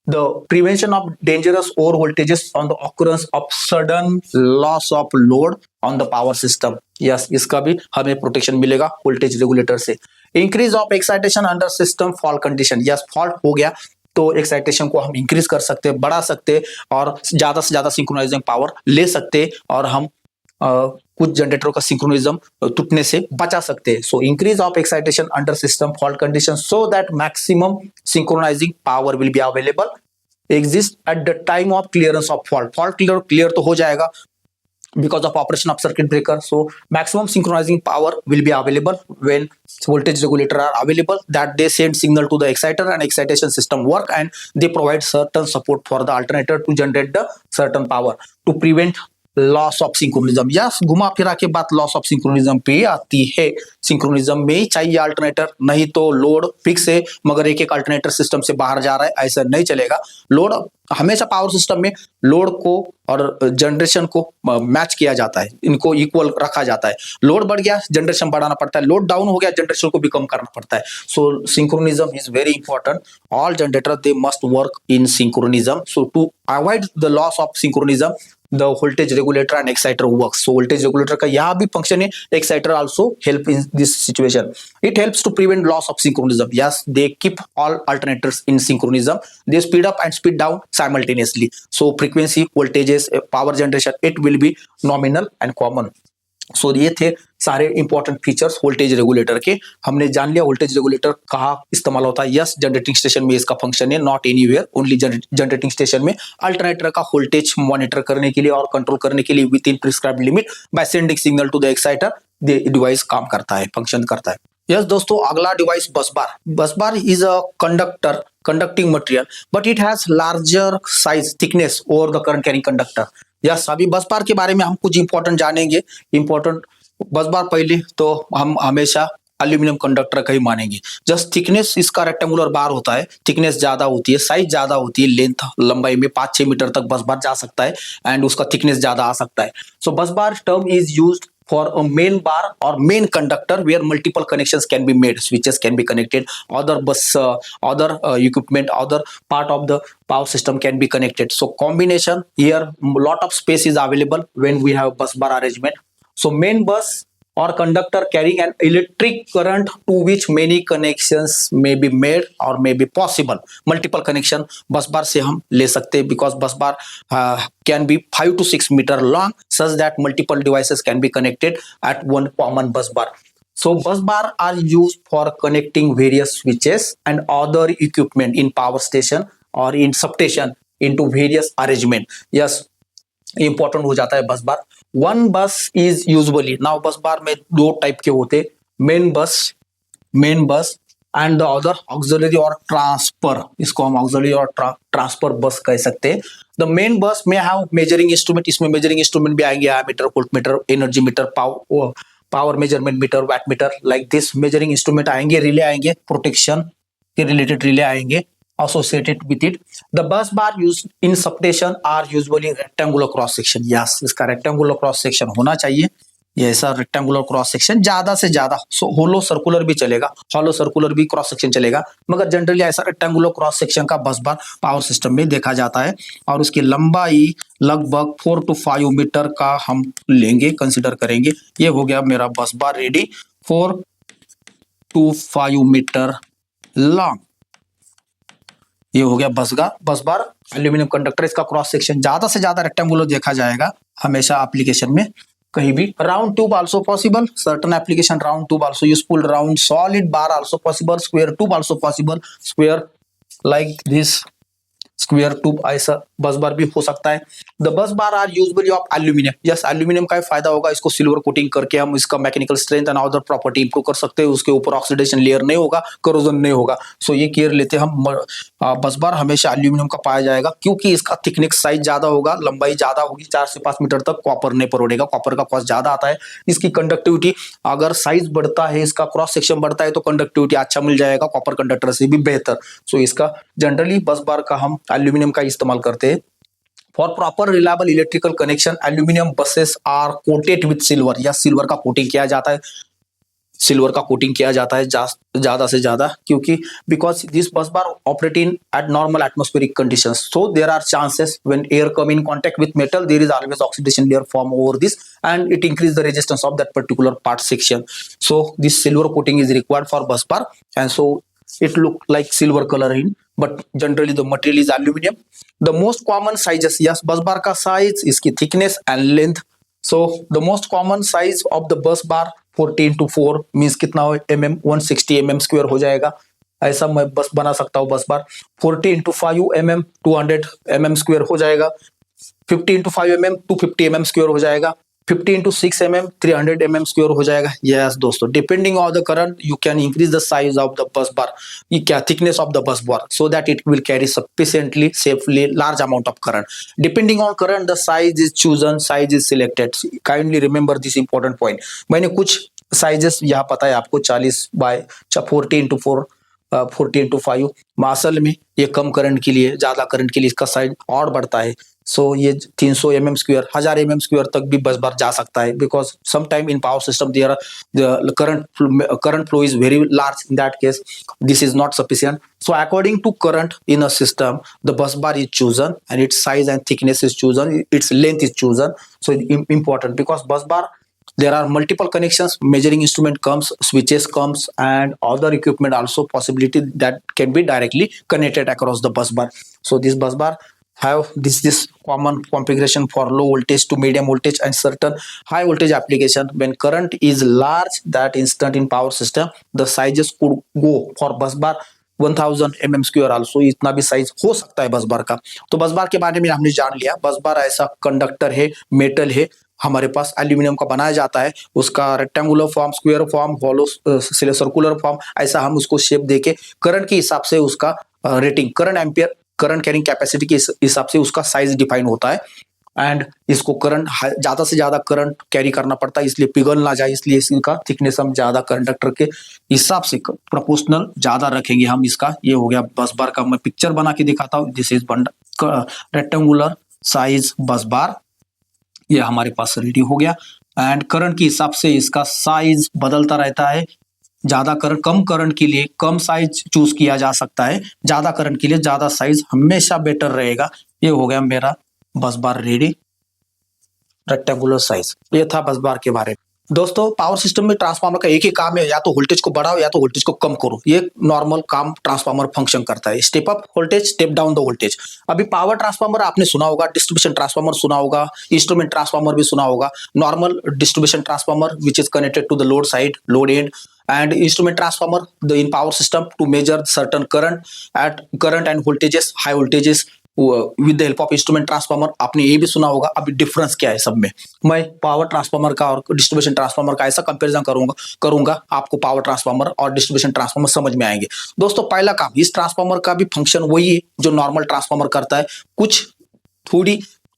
the prevention of dangerous over voltages on the occurrence of sudden loss of load on the power system. Yes, इसका भी हमें protection मिलेगा voltage regulator से। Increase of excitation under system fault condition, yes fault हो गया तो excitation को हम इंक्रीज कर सकते हैं, बढ़ा सकते हैं, और ज्यादा से ज्यादा सिंक्रोनाइजिंग पावर ले सकते हैं, और हम कुछ जनरेटरों का सिंक्रोनिज्म टूटने से बचा सकते हैं। So increase of excitation under system fault condition so that maximum synchronising power will be available exist at the time of clearance of fault clear तो हो जाएगा because of operation of circuit breaker. So maximum synchronizing power will be available when voltage regulator are available, that they send signal to the exciter and excitation system work, and they provide certain support for the alternator to generate the certain power to prevent loss of synchronism. Yes, घुमा फिरा के बात loss of synchronism पे आती है। Synchronism में ही चाहिए alternator, नहीं तो लोड फिक्स है मगर एक एक अल्टरनेटर सिस्टम से बाहर जा रहा है, ऐसा नहीं चलेगा। लोड हमेशा पावर सिस्टम में लोड को और जनरेशन को मैच किया जाता है, इनको इक्वल रखा जाता है। लोड बढ़ गया जनरेशन बढ़ाना पड़ता है, लोड डाउन हो गया जनरेशन को भी कम करना पड़ता है। So synchronism is very important. All generator they must work in synchronism. So to avoid the loss of synchronism the voltage regulator and exciter works. So voltage regulator का यहाँ भी function है, exciter also help in this situation. It helps to prevent loss of synchronism. Yes, they keep all alternators in synchronism. They speed up and speed down simultaneously. So frequency, voltages, power generation, it will be nominal and common. So ये थे सारे important features voltage regulator के। हमने जान लिया voltage regulator कहाँ इस्तेमाल होता है। यस, जनरेटिंग स्टेशन में इसका फंक्शन है, not anywhere, only generating station में अल्टरनेटर का वोल्टेज मॉनिटर करने के लिए और कंट्रोल करने के लिए within prescribed limit by sending signal to the exciter device काम करता है, फंक्शन करता है। यस दोस्तों, अगला device busbar. Busbar is a conducting material but it has larger size thickness over the current carrying conductor. Yes, अभी busbar के बारे में हम कुछ इंपॉर्टेंट जानेंगे। इंपॉर्टेंट बसबार पहले तो हम हमेशा एल्यूमिनियम कंडक्टर का ही मानेंगे। जस्ट थिकनेस इसका रेक्टेंगुलर बार होता है, थिकनेस ज्यादा होती है, साइज ज्यादा होती है, लेंथ लंबाई में 5-6 मीटर तक बसबार जा सकता है एंड उसका थिकनेस ज्यादा आ सकता है। So busbar term is used for a main bar or main conductor where multiple connections can be made, switches can be connected, other equipment, other part of the power system can be connected. So combination here, lot of space is available when we have bus bar arrangement. So main bus or conductor carrying an electric current to which many connections may be made or may be possible. Multiple connection bus bar से हम ले सकते हैं because bus bar can be 5 to 6 meter long such that multiple devices can be connected at one common bus bar. So bus bar are used for connecting various switches and other equipment in power station or in substation into various arrangement. Yes, important हो जाता है बस बार. One बस is usually, now बस बार में दो type के होते हैं, main bus and the other auxiliary और ट्रांसफर. इसको हम ऑक्सिलरी और ट्रांसफर बस कह सकते हैं. द मेन बस में हैव मेजरिंग इंस्ट्रूमेंट. इसमें मेजरिंग इंस्ट्रूमेंट भी आएंगे, ammeter, voltmeter, energy meter, power measurement meter, watt meter, like this measuring instrument आएंगे. रिले आएंगे, प्रोटेक्शन के रिलेटेड रिले आएंगे associated with it. The bus bar used in substation are usually rectangular cross section. Yes, इसका rectangular cross section होना चाहिए. ये ऐसा rectangular cross section, ज्यादा से ज्यादा होलो सर्कुलर भी चलेगा, हॉलो सर्कुलर भी क्रॉस सेक्शन चलेगा, मगर जनरली ऐसा रेक्टेंगुलर क्रॉस सेक्शन का बस बार पावर सिस्टम में देखा जाता है. और उसकी लंबाई लगभग 4 to 5 मीटर का हम लेंगे, कंसिडर करेंगे. ये हो गया मेरा बस बार रेडी, 4 to 5 मीटर लॉन्ग. ये हो गया बस बार एल्यूमिनियम कंडक्टर. इसका क्रॉस सेक्शन ज्यादा से ज्यादा रेक्टेंगुलर देखा जाएगा हमेशा एप्लीकेशन में. कहीं भी round tube also possible, certain application round tube also useful, round solid bar also possible, square tube also possible, square like this square tube ऐसा बस बार भी हो सकता है. The bus bar are usually of aluminium. Yes, aluminium का फायदा होगा, इसको silver coating करके हम इसका mechanical strength and other property improve कर सकते हैं. उसके ऊपर ऑक्सीडेशन लेयर नहीं होगा, करोजन नहीं होगा. सो ये केयर लेते हैं हम. बस बार हमेशा एल्यूमिनियम का पाया जाएगा क्योंकि इसका थिकनेस साइज ज्यादा होगा, लंबाई ज्यादा होगी, 4 से 5 मीटर तक. कॉपर नहीं परोड़ेगा, कॉपर का कॉस्ट ज्यादा आता है. इसकी कंडक्टिविटी, अगर साइज बढ़ता है, इसका क्रॉस सेक्शन बढ़ता है तो कंडक्टिविटी अच्छा मिल जाएगा, कॉपर कंडक्टर से भी बेहतर. सो इसका जनरली बस बार का हम एल्यूमिनियम का इस्तेमाल करते हैं. For proper reliable electrical connection aluminium buses are coated with silver. या सिल्वर का कोटिंग किया जाता है, सिल्वर का कोटिंग किया जाता है ज्यादा से ज्यादा, क्योंकि because this bus bar operate in at normal atmospheric conditions, so there are chances when air come in contact with metal there is always oxidation layer form over this and it increase the resistance of that particular part section. So this silver coating is required for bus bar and so it look like silver color in, but generally the material is aluminum. The most common sizes, yes, bus bar का size, इसकी thickness and length. So the most common size of the bus bar 14 to 4 means कितना हो mm, 160 mm square हो जाएगा. ऐसा मैं बस बना सकता हूँ बस बार. 14 to 5 mm 200 mm square हो जाएगा. 15 to 5 mm 250 mm square हो जाएगा. 15 to 6 mm 300 mm स्क्वायर हो जाएगा. यस दोस्तों, depending on the current you can increase the size of the bus bar, ये क्या thickness of the bus bar, so that it will carry sufficiently safely large amount of current. Depending on current the size is chosen, size is selected. Kindly remember this important point. मैंने कुछ sizes यहाँ पता है आपको, 40 bye 14 to 4 14 to 5. असल में ये कम current के लिए, ज्यादा करंट के लिए इसका साइज और बढ़ता है. सो ये 300 mm स्क्वायर, 1000 mm स्क्वायर तक भी बस बार जा सकता है, because some time in power system there the current flow is very large. In that case this is not sufficient. So according to current in a system the bus bar is chosen and its size and thickness is chosen, its length is chosen. So important because bus bar there are multiple connections, measuring instrument comes, switches comes, and other equipment also possibility that can be directly connected across the bus bar. So this bus bar have this common configuration for low voltage to medium voltage and certain high voltage application. When current is large, that instant in power system, the sizes could go for bus bar 1000 mm square also. इतना भी size हो सकता है बस बार का. तो बस बार के बारे में हमने जान लिया. बस बार ऐसा कंडक्टर है, मेटल है, हमारे पास एल्यूमिनियम का बनाया जाता है. उसका rectangular form, square form, hollow circular form, ऐसा हम उसको शेप देके करंट के हिसाब से उसका rating, current ampere, current carrying capacity के हिसाब से उसका साइज डिफाइन होता है. एंड इसको करंट ज्यादा से ज्यादा करंट कैरी करना पड़ता है, इसलिए पिघल ना जाए, इसलिए इसका थिकनेस हम ज्यादा कंडक्टर के हिसाब से प्रोपोर्शनल ज्यादा रखेंगे हम इसका. ये हो गया बस बार का. मैं पिक्चर बना के दिखाता हूँ. दिस इज रेक्टेंगुलर साइज बस बार. ये हमारे पास रेडी हो गया. एंड करंट के हिसाब से इसका साइज बदलता रहता है. ज्यादा करंट, कम करंट के लिए कम साइज चूज किया जा सकता है, ज्यादा करंट के लिए ज्यादा साइज हमेशा बेटर रहेगा. ये हो गया मेरा बस बार रेडी, रेक्टेंगुलर साइज. ये था बस बार के बारे में. दोस्तों पावर सिस्टम में ट्रांसफार्मर का एक ही काम है, या तो वोल्टेज को बढ़ाओ या तो वोल्टेज को कम करो। ये नॉर्मल काम ट्रांसफार्मर फंक्शन करता है। Step up voltage, step down the voltage. अभी पावर ट्रांसफार्मर आपने सुना होगा, डिस्ट्रीब्यूशन ट्रांसफार्मर सुना होगा, इंस्ट्रूमेंट ट्रांसफार्मर भी सुना होगा। Normal distribution transformer which is connected to the load side, load end, and instrument transformer the in power system to measure certain current and voltages, high voltages with the help of instrument transformer। आपने ये भी सुना होगा। अभी difference क्या है सब में, मैं पावर ट्रांसफार्मर का और डिस्ट्रीब्यूशन ट्रांसफार्मर का ऐसा कंपैरिजन करूंगा आपको पावर ट्रांसफार्मर और डिस्ट्रीब्यूशन ट्रांसफार्मर समझ में आएंगे। दोस्तों पहला काम, इस ट्रांसफार्मर का भी फंक्शन वही है जो नॉर्मल ट्रांसफार्मर करता है, कुछ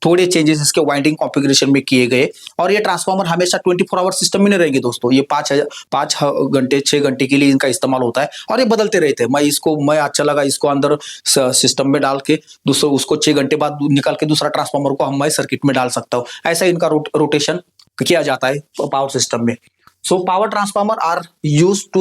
थोड़े चेंजेस इसके वाइंडिंग कॉन्फ़िगरेशन में किए गए। और ये ट्रांसफार्मर हमेशा 24 आवर सिस्टम में नहीं रहेंगे दोस्तों। ये 5 घंटे 6 घंटे के लिए इनका इस्तेमाल होता है और ये बदलते रहते हैं। मैं अच्छा लगा इसको अंदर सिस्टम में डाल के दूसरा उसको 6 घंटे बाद निकाल के दूसरा ट्रांसफार्मर को मैं सर्किट में डाल सकता हूँ। ऐसा इनका रोटेशन किया जाता है पावर सिस्टम में। So power transformer are used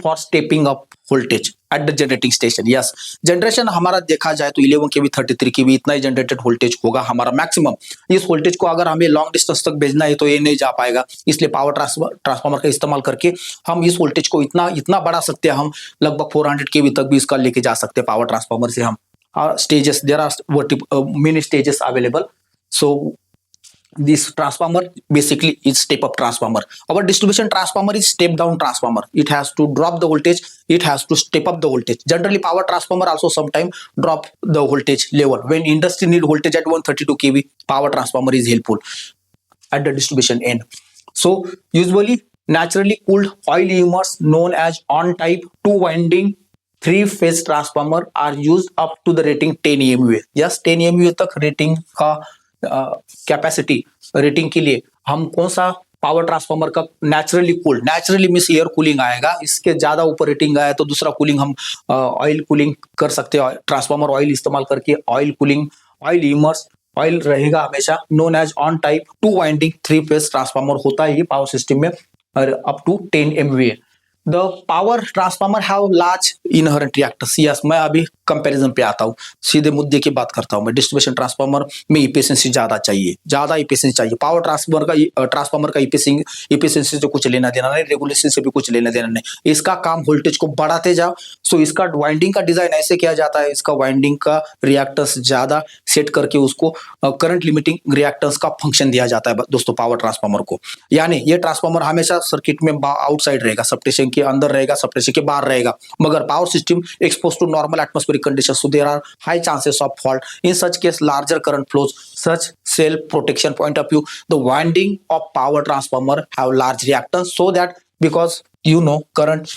for stepping up voltage at the generating station। Yes, generation हमारा देखा जाए तो 11 kV 33 kV इतना ही जनरेटेड वोल्टेज होगा हमारा मैक्सिमम। इस वोल्टेज को अगर हमें लॉन्ग डिस्टेंस तक भेजना है तो ये नहीं जा पाएगा, इसलिए पावर ट्रांसफार्मर का इस्तेमाल करके हम इस वोल्टेज को इतना बढ़ा सकते हैं। हम लगभग 400 kV तक भी इसका लेके जा सकते हैं पावर ट्रांसफार्मर से हम। Stages, there are many stages available. So this transformer basically is step up transformer। our distribution transformer is step down transformer। it has to drop the voltage, it has to step up the voltage। generally power transformer also sometimes drop the voltage level when industry need voltage at 132 kV। power transformer is helpful at the distribution end। so usually naturally cooled oil emitters known as on type 2 winding 3 phase transformer are used up to the rating 10 MVA। yes, 10 MVA तक rating का capacity rating के लिए हम कौन सा power transformer का naturally means air cooling आएगा। इसके ज्यादा ऊपर रेटिंग आया तो दूसरा कूलिंग हम ऑयल कूलिंग कर सकते हैं। ट्रांसफार्मर ऑयल इस्तेमाल करके oil cooling, oil immerse oil रहेगा हमेशा। Known as on type 2 winding 3 phase transformer होता है ये पावर सिस्टम में up to 10 MVA। The power transformer have large inherent reactors. Yes, मैं अभी कंपैरिजन पे आता हूँ, सीधे मुद्दे की बात करता हूँ मैं। डिस्ट्रीब्यूशन ट्रांसफार्मर में इफिशिएंसी ज्यादा इफिशिएंसी चाहिए। पावर ट्रांसफार्मर का इफिशिएंसी से कुछ लेना देना नहीं, रेगुलेशन से भी कुछ लेना देना नहीं। इसका काम वोल्टेज को बढ़ाते जाओ। सो इसका वाइंडिंग का डिजाइन ऐसे किया जाता है, इसका वाइंडिंग का रिएक्टर्स ज्यादा सेट करके उसको करंट लिमिटिंग रिएक्टर्स का फंक्शन दिया जाता है दोस्तों पावर ट्रांसफार्मर को। यानी ये ट्रांसफार्मर हमेशा सर्किट में आउटसाइड रहेगा, सबस्टेशन के अंदर रहेगा, सबस्टेशन के बाहर रहेगा, मगर power system expose to normal atmospheric condition, so there are high chances of fault. In such case larger current flows, such self protection point of view the winding of power transformer have large reactance so that because you know current,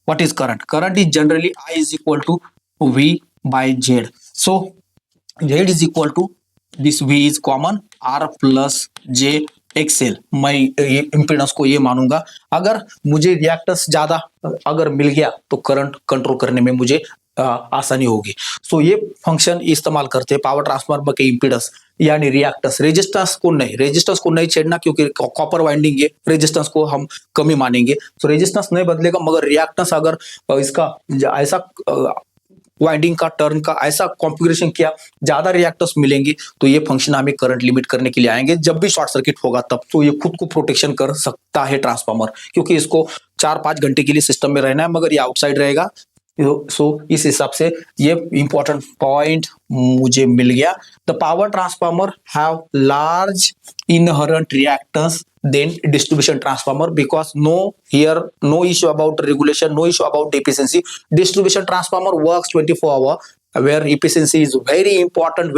what is current is generally I is equal to V by Z। so Z is equal to this V is common R plus J XL। मैं impedance को ये मानूंगा। अगर मुझे reactance ज्यादा अगर मिल गया तो करंट कंट्रोल करने में मुझे आसानी होगी। सो ये फंक्शन इस्तेमाल करते हैं पावर ट्रांसफार्मर के इम्पीडेंस यानी रिएक्टेंस। रेजिस्टेंस को नहीं छेड़ना, क्योंकि कॉपर वाइंडिंग है, रेजिस्टेंस को हम कमी मानेंगे। सो रेजिस्टेंस नहीं बदलेगा, मगर रिएक्टेंस अगर इसका ऐसा वाइंडिंग का टर्न का ऐसा कॉन्फ़िगरेशन किया, ज्यादा रिएक्टर्स मिलेंगे तो ये फंक्शन हमें करंट लिमिट करने के लिए आएंगे। जब भी शॉर्ट सर्किट होगा तब तो ये खुद को प्रोटेक्शन कर सकता है ट्रांसफार्मर, क्योंकि इसको 4-5 घंटे के लिए सिस्टम में रहना है, मगर ये आउटसाइड रहेगा। सो इस हिसाब से ये इंपॉर्टेंट पॉइंट मुझे मिल गया। The power transformer have large inherent reactance than distribution transformer because no issue about regulation, no issue about efficiency। distribution transformer works 24 hour where efficiency is very important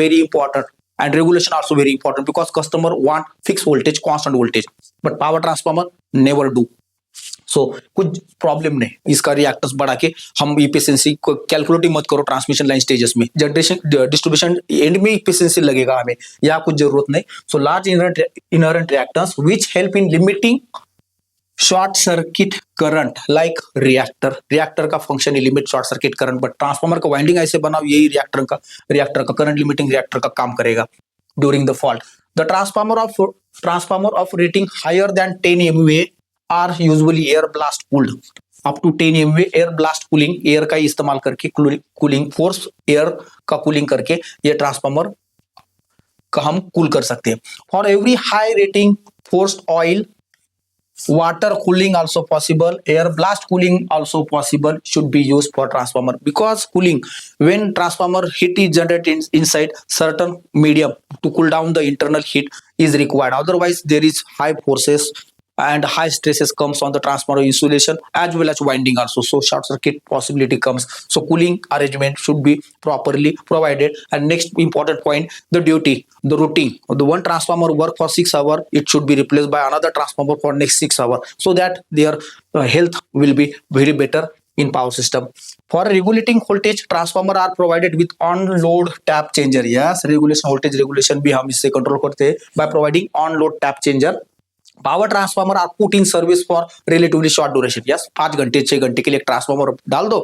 and regulation also very important because customer want fixed voltage, constant voltage, but power transformer never do। सो कुछ problem नहीं, इसका reactance बढ़ा के हम efficiency को calculate मत करो transmission line stages में, जनरेशन डिस्ट्रीब्यूशन एंड में इफिशिएंसी लगेगा हमें, या कुछ जरूरत नहीं। So large inherent reactance which help in limiting short circuit current like reactor का फंक्शन है limit short circuit current, but transformer का वाइंडिंग ऐसे बनाओ यही रिएक्टर का करंट लिमिटिंग रिएक्टर का काम करेगा during the fault. The transformer of rating higher than 10 MVA are usually air blast cooled up to 10 MVA। Air blast cooling, air का इस्तेमाल करके कूलिंग फोर्स एयर का कूलिंग करके ये ट्रांसफार्मर का हम कूल कर सकते हैं। For every high rating forced oil water cooling also possible, air blast cooling also possible, should be used for transformer, because cooling, when transformer heat is generated inside, certain medium to cool down the internal heat is required, otherwise there is high forces and high stresses comes on the transformer insulation as well as winding also, so short circuit possibility comes, so cooling arrangement should be properly provided. And next important point, the duty, the routine, the one transformer work for 6 hours, it should be replaced by another transformer for next 6 hours, so that their health will be very better in power system. For regulating voltage, transformer are provided with on load tap changer. Yes, regulation, voltage regulation भी हम इससे control करते हैं by providing on load tap changer. Power transformer आप put in service for relatively short duration, yes 5 घंटे 6 घंटे के लिए एक ट्रांसफार्मर डाल दो,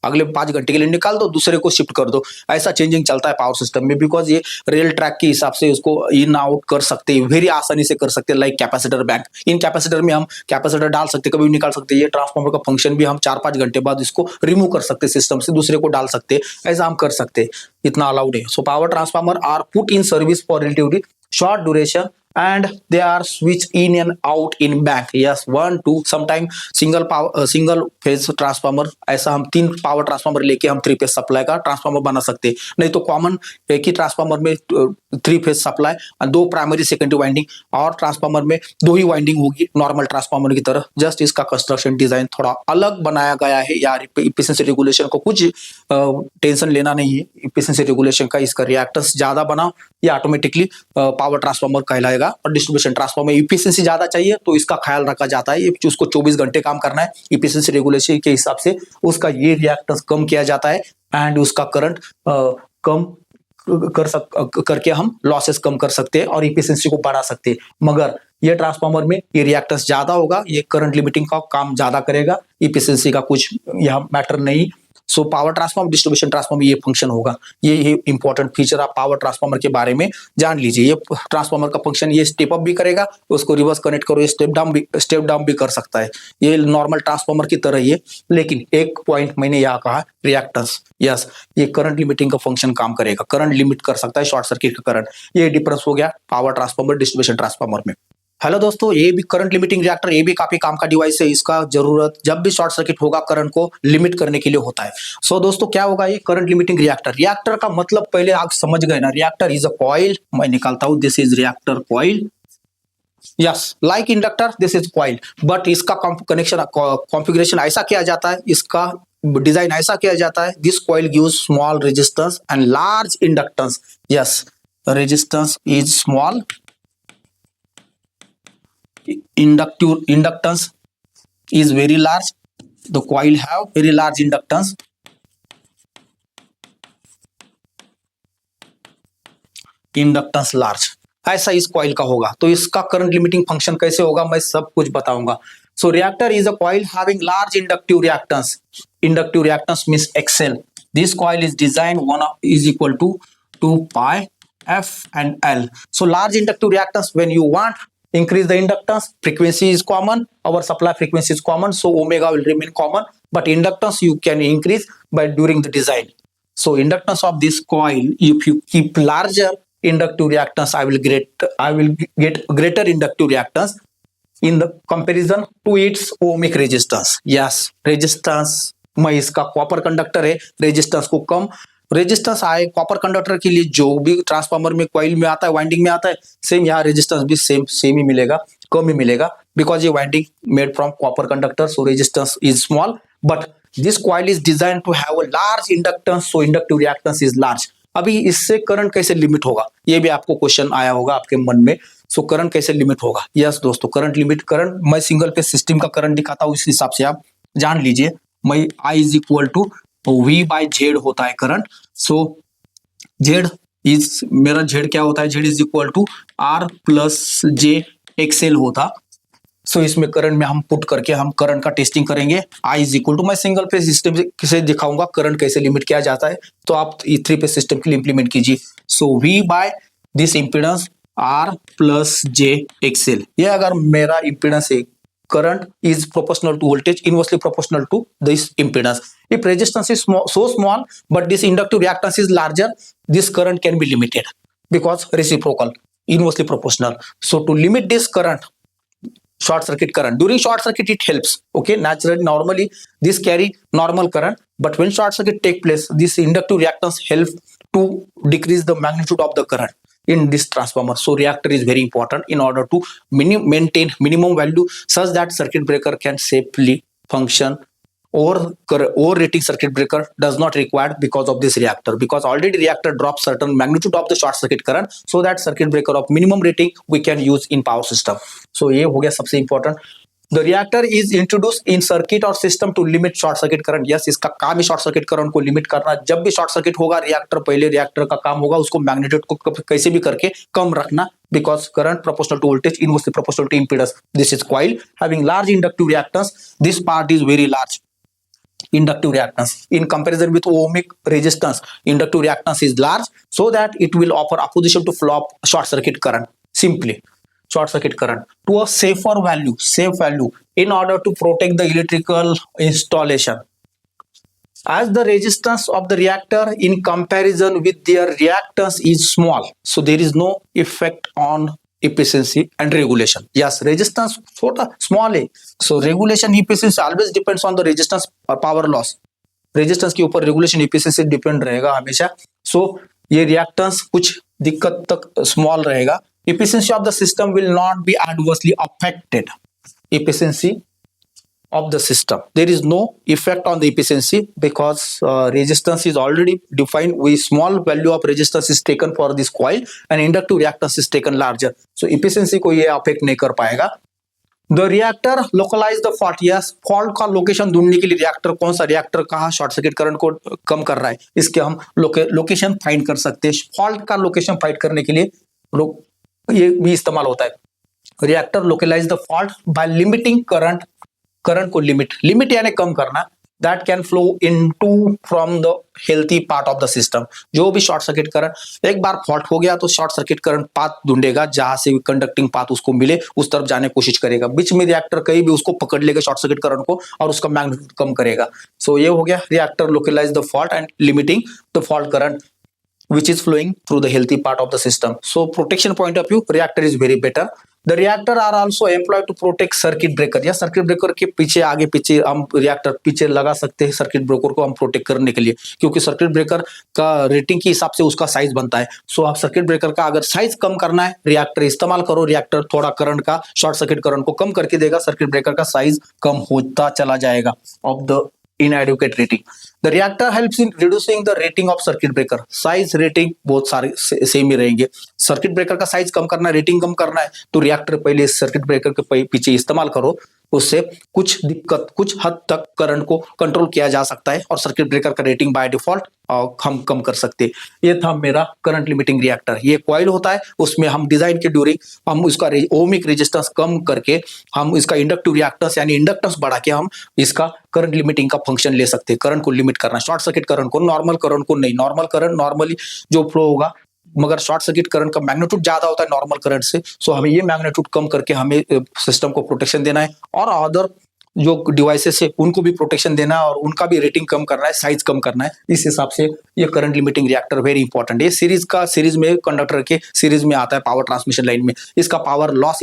अगले 5 घंटे के लिए निकाल दो, दूसरे को शिफ्ट कर दो, ऐसा चेंजिंग चलता है पावर सिस्टम में, बिकॉज ये रेल ट्रैक के हिसाब से उसको इन आउट कर सकते हैं, वेरी आसानी से कर सकते हैं, लाइक कैपेसिटर बैंक, इन कैपेसिटर में हम कैपेसिटर डाल सकते हैं, कभी भी निकाल सकते हैं, ये ट्रांसफार्मर का फंक्शन भी हम 4-5 घंटे बाद इसको रिमूव कर सकते हैं सिस्टम से, दूसरे को डाल सकते हैं, ऐसा हम कर सकते हैं, इतना अलाउड है। So power transformer are put in service for relatively short duration and they are switch in and out in bank, yes 1 2 sometime single power single phase transformer, ऐसा हम 3 पावर ट्रांसफार्मर लेके हम 3 फेज सप्लाई का transformer बना सकते हैं, नहीं तो कॉमन एक ही ट्रांसफार्मर में 3 फेज सप्लाई और 2 प्राइमरी सेकेंडरी वाइंडिंग, और ट्रांसफार्मर में 2 ही वाइंडिंग होगी नॉर्मल ट्रांसफार्मर की तरह, जस्ट इसका कंस्ट्रक्शन डिजाइन थोड़ा अलग बनाया गया है यार। इफिशिएंसी रेगुलेशन को कुछ टेंशन लेना नहीं है, इफिशिएंसी रेगुलेशन का इसका रिएक्टेंस ज्यादा बनाओ, ये ऑटोमेटिकली पावर ट्रांसफार्मर कहलाएगा, और डिस्ट्रीब्यूशन ट्रांसफार्मर इफिशिएंसी ज्यादा चाहिए तो इसका ख्याल रखा जाता है, ये उसको 24 घंटे काम करना है, इफिशिएंसी रेगुलेशन के हिसाब से उसका ये रिएक्टेंस कम किया जाता है एंड उसका करंट कम करके हम लॉसेस कम कर सकते हैं और इफिशिएंसी को बढ़ा सकते हैं। मगर ये ट्रांसफार्मर में ये रिएक्टेंस ज्यादा होगा, ये करंट लिमिटिंग का काम ज्यादा करेगा, इफिशिएंसी का कुछ यहाँ मैटर नहीं। सो पावर ट्रांसफार्मर डिस्ट्रीब्यूशन ट्रांसफार्मर ये फंक्शन होगा, ये इंपॉर्टेंट फीचर आप पावर ट्रांसफार्मर के बारे में जान लीजिए। ये ट्रांसफार्मर का फंक्शन ये स्टेप अप भी करेगा, उसको रिवर्स कनेक्ट करो, ये स्टेप डाउन भी कर सकता है, ये नॉर्मल ट्रांसफार्मर की तरह ही है। लेकिन एक पॉइंट मैंने यहाँ कहा, रिएक्टेंस, यस ये करंट लिमिटिंग का फंक्शन काम करेगा, करंट लिमिट कर सकता है शॉर्ट सर्किट का करंट, ये डिफरेंस हो गया पावर ट्रांसफार्मर डिस्ट्रीब्यूशन ट्रांसफार्मर में। हेलो दोस्तों, ये भी करंट लिमिटिंग रिएक्टर, ये भी काफी काम का डिवाइस है, इसका जरूरत जब भी शॉर्ट सर्किट होगा करंट को लिमिट करने के लिए होता है। सो दोस्तों क्या होगा ये करंट लिमिटिंग रिएक्टर, रिएक्टर का मतलब पहले आप समझ गए ना, रिएक्टर इज अ कॉइल, मैं निकालता हूं, this is reactor coil, yes like inductor this is coil, but इसका कनेक्शन कॉन्फ़िगरेशन ऐसा किया जाता है, इसका डिजाइन ऐसा किया जाता है, this coil gives small resistance and large inductance, yes resistance is small, inductance is very large, the coil have very large inductance, inductance large, ऐसा इस कॉइल का होगा। तो इसका करंट लिमिटिंग फंक्शन कैसे होगा मैं सब कुछ बताऊंगा। So reactor is a coil having large inductive reactance means XL, this coil is design 1 is equal to 2 pi F and L, so large inductive reactance, when you want increase the inductance, frequency is common, our supply frequency is common, so omega will remain common, but inductance you can increase by during the design. So inductance of this coil, if you keep larger inductive reactance, I will get greater inductive reactance in the comparison to its ohmic resistance. Yes, resistance मैं इसका copper conductor है, resistance को कम resistance आए copper conductor के लिए, जो भी transformer में कॉइल में आता है, वाइंडिंग में आता है, सेम यहाँ रेजिस्टेंस भी सेम ही मिलेगा, कम ही मिलेगा, बिकॉज ये winding made from copper conductor, so resistance is small, but this coil is design to have a large inductance, so inductive reactance is large. अभी इससे करंट कैसे लिमिट होगा, ये भी आपको क्वेश्चन आया होगा आपके मन में। सो करंट कैसे लिमिट होगा, यस दोस्तों करंट लिमिट, करंट मैं सिंगल फेज सिस्टम का करंट दिखाता हूँ, इस हिसाब से आप जान लीजिए। मैं I is equal to V/Z होता है करंट, सो Z इज मेरा Z क्या होता है, Z is equal to R plus J XL होता। सो इसमें करंट में हम पुट करके हम करंट का टेस्टिंग करेंगे। I इज इक्वल टू, मैं सिंगल फेज सिस्टम से दिखाऊंगा करंट कैसे लिमिट किया जाता है, तो आप 3 फेज सिस्टम के लिए इंप्लीमेंट कीजिए। So V by this impedance R plus J XL, ये अगर मेरा इंपीडेंस है, current is proportional to voltage, inversely proportional to this impedance. If resistance is so small but this inductive reactance is larger, this current can be limited because reciprocal, inversely proportional. So to limit this current, short circuit current. During short circuit it helps, okay, naturally normally this carry normal current, but when short circuit take place, this inductive reactance help to decrease the magnitude of the current in this transformer. So reactor is very important in order to maintain minimum value such that circuit breaker can safely function. Overrating circuit breaker does not required because of this reactor, because already reactor drops certain magnitude of the short circuit current, so that circuit breaker of minimum rating we can use in power system. So ये हो गया सबसे important. The reactor is introduced in circuit or system to limit short circuit current. Yes, इसका काम है short circuit current को limit करना. जब भी short circuit होगा reactor, पहले reactor का काम होगा उसको magnitude को कैसे भी करके कम रखना, because current proportional to voltage inversely proportional to impedance. This is coil having large inductive reactance. This part is very large. Inductive reactance in comparison with ohmic resistance, inductive reactance is large, so that it will offer opposition to flow of short circuit current. Simply short circuit current to a safe value in order to protect the electrical installation, as the resistance of the reactor in comparison with their reactance is small, so there is no effect on efficiency and regulation. Yes, resistance छोटा small है, so regulation efficiency always depends on the resistance or power loss. resistance के ऊपर regulation efficiency depend रहेगा हमेशा. so ये reactance कुछ दिक्कत तक small रहेगा. efficiency of the system will not be adversely affected. efficiency of the system, there is no effect on the efficiency, because resistance is already defined with small value of resistance is taken for this coil and inductive reactance is taken larger, so efficiency को ये affect नहीं कर पाएगा. The reactor localize the fault. yes, fault का location ढूंढने के लिए reactor कौन सा reactor कहाँ short circuit current को कम कर रहा है, इसके हम लोकेशन फाइंड कर सकते हैं. फॉल्ट का लोकेशन फाइंड करने के लिए ये भी इस्तेमाल होता है. reactor localize the fault by limiting current को लिमिट यानी कम करना, that can flow into from the healthy part of the system. जो भी शॉर्ट सर्किट करंट एक बार फॉल्ट हो गया तो शॉर्ट सर्किट करंट पाथ ढूंढेगा, जहां से कंडक्टिंग पाथ उसको मिले उस तरफ जाने की कोशिश करेगा. बीच में रिएक्टर कहीं भी उसको पकड़ लेगा शॉर्ट सर्किट करंट को और उसका मैग्नीट्यूड कम करेगा. सो ये हो गया reactor localise the fault and limiting the fault current which is flowing through the healthy part of the system. So protection point of view, reactor is very better. The reactor are also employed to protect circuit breaker. या circuit breaker के पीछे आगे पीछे हम reactor पीछे लगा सकते हैं सर्किट ब्रेकर को हम प्रोटेक्ट करने के लिए, क्योंकि सर्किट ब्रेकर का रेटिंग के हिसाब से उसका साइज बनता है. सो आप सर्किट ब्रेकर का अगर साइज कम करना है रिएक्टर इस्तेमाल करो. रिएक्टर थोड़ा करंट का शॉर्ट सर्किट करंट को कम करके देगा, सर्किट ब्रेकर का साइज कम होता चला जाएगा of the inadequate rating. The reactor helps in reducing the rating of circuit breaker. Size rating बहुत सारे सेम ही रहेंगे. सर्किट ब्रेकर का साइज कम करना है, रेटिंग कम करना है, तो रिएक्टर पहले सर्किट ब्रेकर के पीछे इस्तेमाल करो. उससे कुछ हद तक करंट को कंट्रोल किया जा सकता है और सर्किट ब्रेकर का रेटिंग बाय डिफॉल्ट हम कम कर सकते हैं. ये था मेरा करंट लिमिटिंग रिएक्टर. ये कॉइल होता है, उसमें हम डिजाइन के ड्यूरिंग हम उसका ओमिक रेजिस्टेंस कम करके हम इसका इंडक्टिव रिएक्टेंस यानी इंडक्टेंस बढ़ा के हम इसका करंट लिमिटिंग का फंक्शन ले सकते हैं. करंट को लिमिट करना, शॉर्ट सर्किट करंट को, नॉर्मल करंट को नहीं. नॉर्मल करंट नॉर्मली जो फ्लो होगा, मगर शॉर्ट सर्किट करंट का मैग्नीट्यूड ज्यादा होता है नॉर्मल करंट से. सो हमें ये मैग्नीट्यूड कम करके हमें सिस्टम को प्रोटेक्शन देना है और अदर जो डिवाइसेस है उनको भी प्रोटेक्शन देना है और उनका भी रेटिंग कम करना है, साइज कम करना है. इस हिसाब से ये current limiting reactor very important है. सीरीज में कंडक्टर के सीरीज में आता है पावर ट्रांसमिशन लाइन में. इसका power loss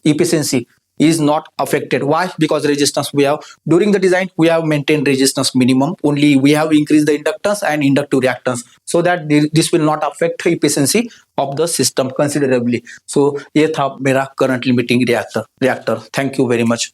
efficiency is not affected. Why? Because resistance we have during the design we have maintained resistance minimum, only we have increased the inductance and inductive reactance so that this will not affect efficiency of the system considerably. So ये था मेरा current limiting reactor. Thank you very much.